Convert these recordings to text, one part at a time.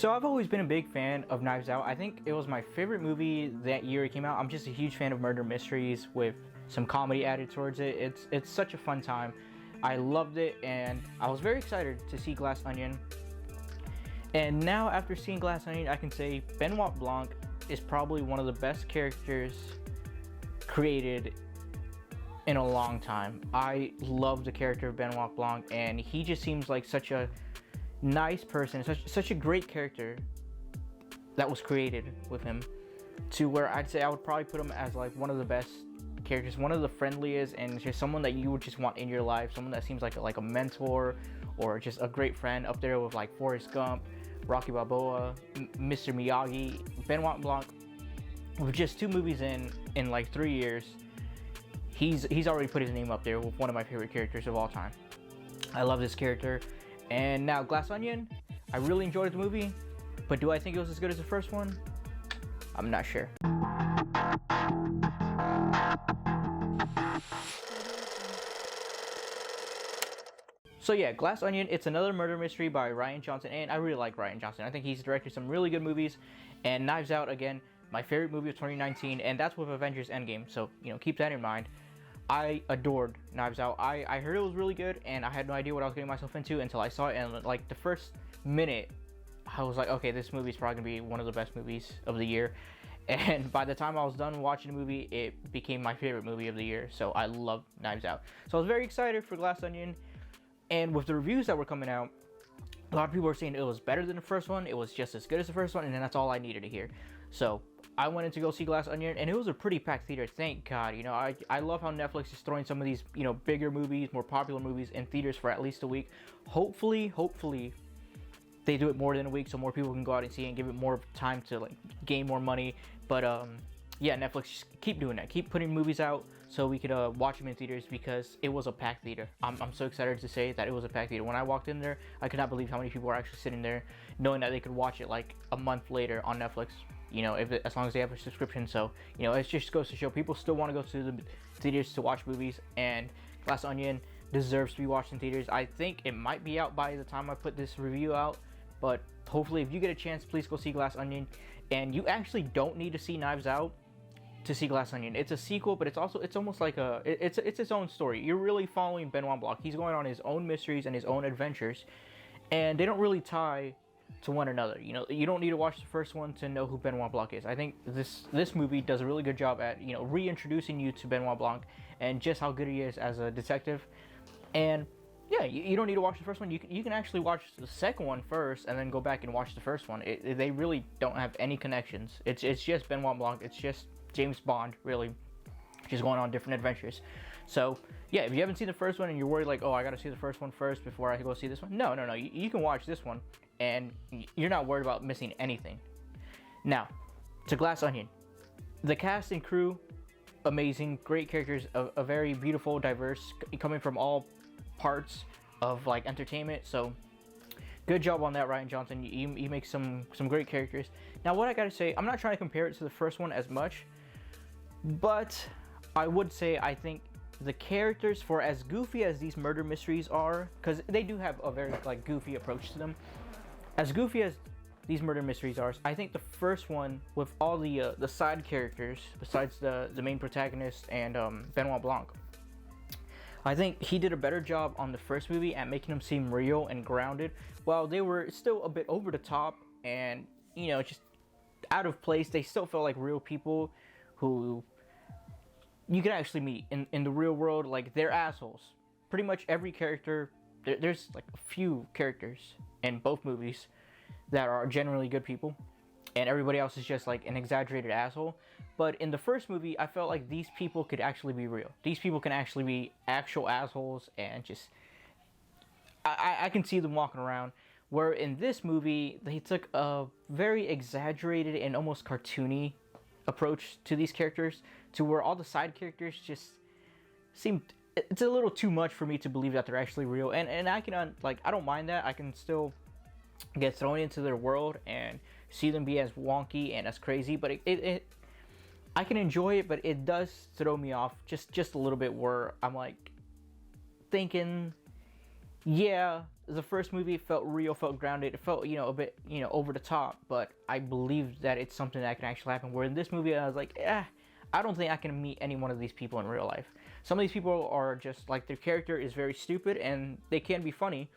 So I've always been a big fan of Knives Out. I think it was my favorite movie that year it came out. I'm just a huge fan of murder mysteries with some comedy added towards it. It's such a fun time. I loved it, and I was very excited to see Glass Onion. And now after seeing Glass Onion, I can say Benoit Blanc is probably one of the best characters created in a long time. I love the character of Benoit Blanc, and he just seems like such a nice person, such a great character that was created with him, to where I'd say I would probably put him as like one of the best characters, one of the friendliest, and just someone that you would just want in your life, someone that seems like a mentor or just a great friend, up there with like Forrest Gump, Rocky Balboa, Mr. Miyagi. Benoit Blanc, with just 2 movies in like 3 years, he's already put his name up there with one of my favorite characters of all time. I love this character. And now Glass Onion, I really enjoyed the movie, but do I think it was as good as the first one? I'm not sure. So yeah, Glass Onion, it's another murder mystery by Rian Johnson, and I really like Rian Johnson. I think he's directed some really good movies. And Knives Out, again, my favorite movie of 2019, and that's with Avengers Endgame, so keep that in mind. I adored Knives Out. I heard it was really good, and I had no idea what I was getting myself into until I saw it, and like the first minute, I was like, okay, this movie is probably gonna be one of the best movies of the year. And by the time I was done watching the movie, it became my favorite movie of the year. So I love Knives Out. So I was very excited for Glass Onion, and with the reviews that were coming out, a lot of people were saying it was better than the first one, it was just as good as the first one, and then that's all I needed to hear. So I went in to go see Glass Onion, and it was a pretty packed theater, thank God. I love how Netflix is throwing some of these, bigger movies, more popular movies in theaters for at least a week. Hopefully, they do it more than a week so more people can go out and see it and give it more time to like gain more money. But yeah, Netflix, just keep doing that. Keep putting movies out so we could watch them in theaters, because it was a packed theater. I'm so excited to say that it was a packed theater. When I walked in there, I could not believe how many people were actually sitting there, knowing that they could watch it like a month later on Netflix. As long as they have a subscription. So, it just goes to show people still want to go to the theaters to watch movies, and Glass Onion deserves to be watched in theaters. I think it might be out by the time I put this review out, but hopefully if you get a chance, please go see Glass Onion. And you actually don't need to see Knives Out to see Glass Onion. It's a sequel, but it's almost like it's its own story. You're really following Benoit Blanc. He's going on his own mysteries and his own adventures, and they don't really tie to one another. You don't need to watch the first one to know who Benoit Blanc is. I think this movie does a really good job at reintroducing you to Benoit Blanc and just how good he is as a detective. And yeah, you don't need to watch the first one. You can actually watch the second one first and then go back and watch the first one. They really don't have any connections. It's just Benoit Blanc. It's just James Bond, really, just going on different adventures. So yeah, if you haven't seen the first one and you're worried like, oh, I gotta see the first one first before I go see this one, no, you can watch this one and you're not worried about missing anything. Now, to Glass Onion. The cast and crew, amazing, great characters, a very beautiful, diverse, coming from all parts of like entertainment. So good job on that, Rian Johnson. You make some great characters. Now, what I gotta say, I'm not trying to compare it to the first one as much, but I would say I think the characters, for as goofy as these murder mysteries are, because they do have a very like goofy approach to them, as goofy as these murder mysteries are, I think the first one, with all the side characters besides the main protagonist and Benoit Blanc, I think he did a better job on the first movie at making them seem real and grounded, while they were still a bit over the top and just out of place. They still felt like real people who you can actually meet in the real world. Like, they're assholes. Pretty much every character, there's like a few characters in both movies that are generally good people, and everybody else is just like an exaggerated asshole. But in the first movie, I felt like these people could actually be real. These people can actually be actual assholes, and just I can see them walking around. Where in this movie, they took a very exaggerated and almost cartoony approach to these characters, to where all the side characters just seemed, it's a little too much for me to believe that they're actually real. And I can I don't mind that. I can still get thrown into their world and see them be as wonky and as crazy, but I can enjoy it, but it does throw me off just a little bit, where I'm like thinking, yeah, the first movie felt real, felt grounded. It felt, a bit, over the top, but I believed that it's something that can actually happen. Where in this movie, I was like, I don't think I can meet any one of these people in real life. Some of these people are just, like, their character is very stupid, and they can be funny,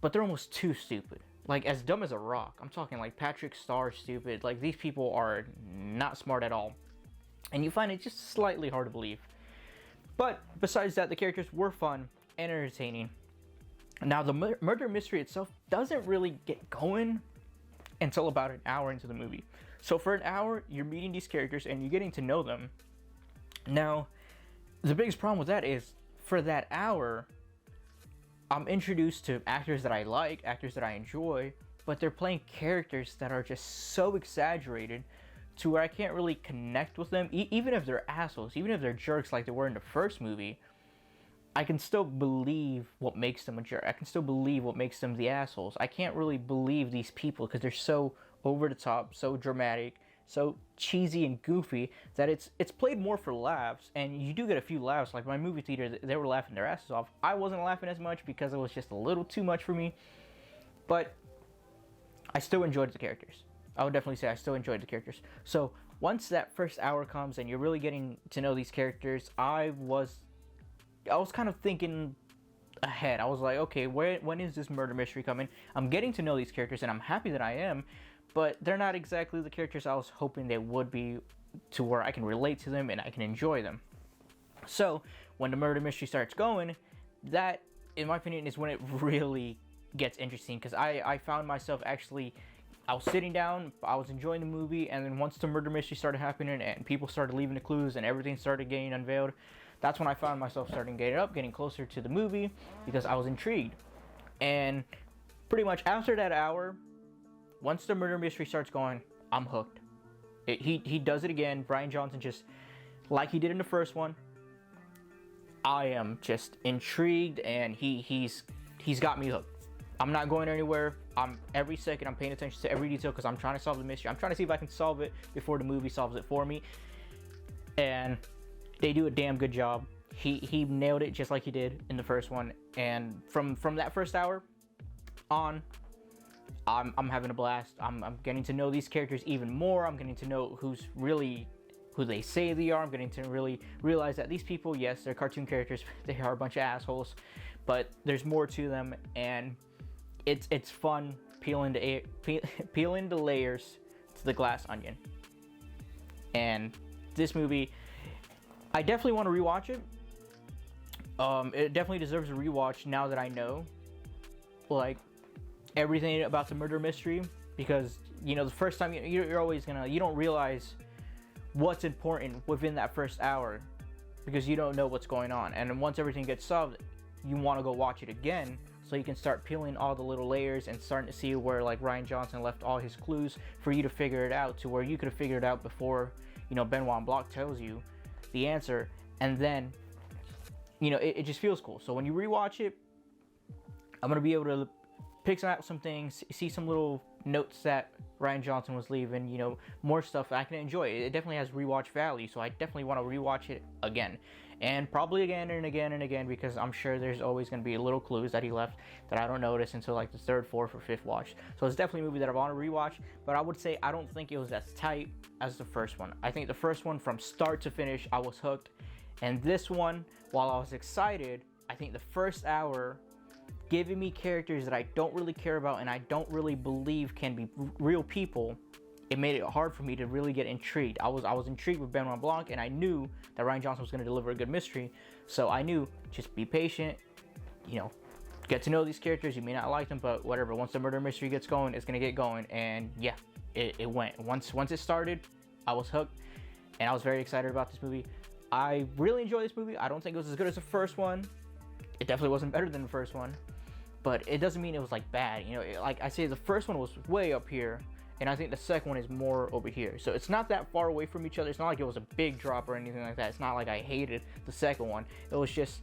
but they're almost too stupid. Like, as dumb as a rock. I'm talking, like, Patrick Star stupid. Like, these people are not smart at all. And you find it just slightly hard to believe. But, besides that, the characters were fun and entertaining. Now, the murder mystery itself doesn't really get going until about an hour into the movie. So for an hour, you're meeting these characters and you're getting to know them. Now, the biggest problem with that is, for that hour, I'm introduced to actors that I like, actors that I enjoy, but they're playing characters that are just so exaggerated to where I can't really connect with them. Even if they're assholes, even if they're jerks like they were in the first movie, I can still believe what makes them a jerk. I can still believe what makes them the assholes. I can't really believe these people because they're so over the top, so dramatic, so cheesy and goofy that it's played more for laughs, and you do get a few laughs. Like my movie theater, they were laughing their asses off. I wasn't laughing as much because it was just a little too much for me, but I still enjoyed the characters. I would definitely say I still enjoyed the characters. So once that first hour comes and you're really getting to know these characters, I was kind of thinking ahead. I was like, okay, when is this murder mystery coming? I'm getting to know these characters, and I'm happy that I am, but they're not exactly the characters I was hoping they would be, to where I can relate to them and I can enjoy them. So when the murder mystery starts going, that, in my opinion, is when it really gets interesting, because I found myself actually, I was sitting down, I was enjoying the movie, and then once the murder mystery started happening and people started leaving the clues and everything started getting unveiled, that's when I found myself starting getting closer to the movie, because I was intrigued. And pretty much after that hour, once the murder mystery starts going, I'm hooked. He does it again. Rian Johnson, just like he did in the first one. I am just intrigued, and he's got me hooked. I'm not going anywhere. Every second I'm paying attention to every detail because I'm trying to solve the mystery. I'm trying to see if I can solve it before the movie solves it for me. And they do a damn good job. He nailed it just like he did in the first one. And from that first hour on, I'm having a blast. I'm getting to know these characters even more. I'm getting to know who's really who they say they are. I'm getting to really realize that these people, yes, they're cartoon characters. They are a bunch of assholes, but there's more to them, and it's fun peeling the layers to the glass onion. And this movie, I definitely want to rewatch it. It definitely deserves a rewatch now that I know, like, everything about the murder mystery, because the first time you're always you don't realize what's important within that first hour because you don't know what's going on, and then once everything gets solved, you want to go watch it again so you can start peeling all the little layers and starting to see where, like, Rian Johnson left all his clues for you to figure it out, to where you could have figured it out before Benoit Blanc tells you the answer. And then it just feels cool. So when you rewatch it, I'm gonna be able to pick out some things, see some little notes that Rian Johnson was leaving, more stuff I can enjoy. It definitely has rewatch value, so I definitely want to rewatch it again. And probably again and again and again, because I'm sure there's always going to be little clues that he left that I don't notice until like the third, fourth, or fifth watch. So it's definitely a movie that I want to rewatch, but I would say I don't think it was as tight as the first one. I think the first one, from start to finish, I was hooked. And this one, while I was excited, I think the first hour, giving me characters that I don't really care about and I don't really believe can be real people, it made it hard for me to really get intrigued. I was intrigued with Benoit Blanc, and I knew that Rian Johnson was going to deliver a good mystery. So I knew, just be patient, get to know these characters. You may not like them, but whatever. Once the murder mystery gets going, it's going to get going. And yeah, it went. Once it started, I was hooked, and I was very excited about this movie. I really enjoyed this movie. I don't think it was as good as the first one. It definitely wasn't better than the first one, but it doesn't mean it was like bad. Like I say, the first one was way up here, and I think the second one is more over here. So it's not that far away from each other. It's not like it was a big drop or anything like that. It's not like I hated the second one. It was just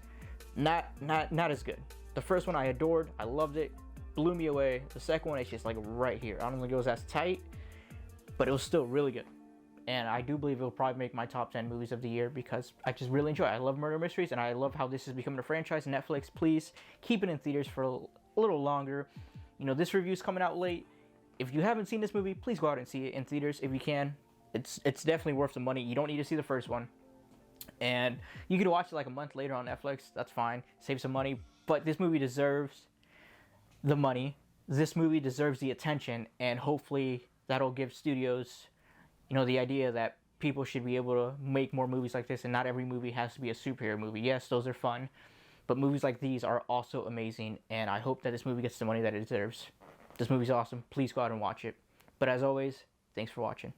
not as good. The first one I adored. I loved it. Blew me away. The second one is just like right here. I don't think it was as tight, but it was still really good. And I do believe it'll probably make my top 10 movies of the year because I just really enjoy it. I love murder mysteries, and I love how this is becoming a franchise. Netflix, please keep it in theaters for a little longer. You know, this review's coming out late. If you haven't seen this movie, please go out and see it in theaters if you can. It's definitely worth the money. You don't need to see the first one. And you can watch it like a month later on Netflix. That's fine. Save some money. But this movie deserves the money. This movie deserves the attention. And hopefully that'll give studios, you know, the idea that people should be able to make more movies like this. And not every movie has to be a superhero movie. Yes, those are fun. But movies like these are also amazing. And I hope that this movie gets the money that it deserves. This movie's awesome. Please go out and watch it. But as always, thanks for watching.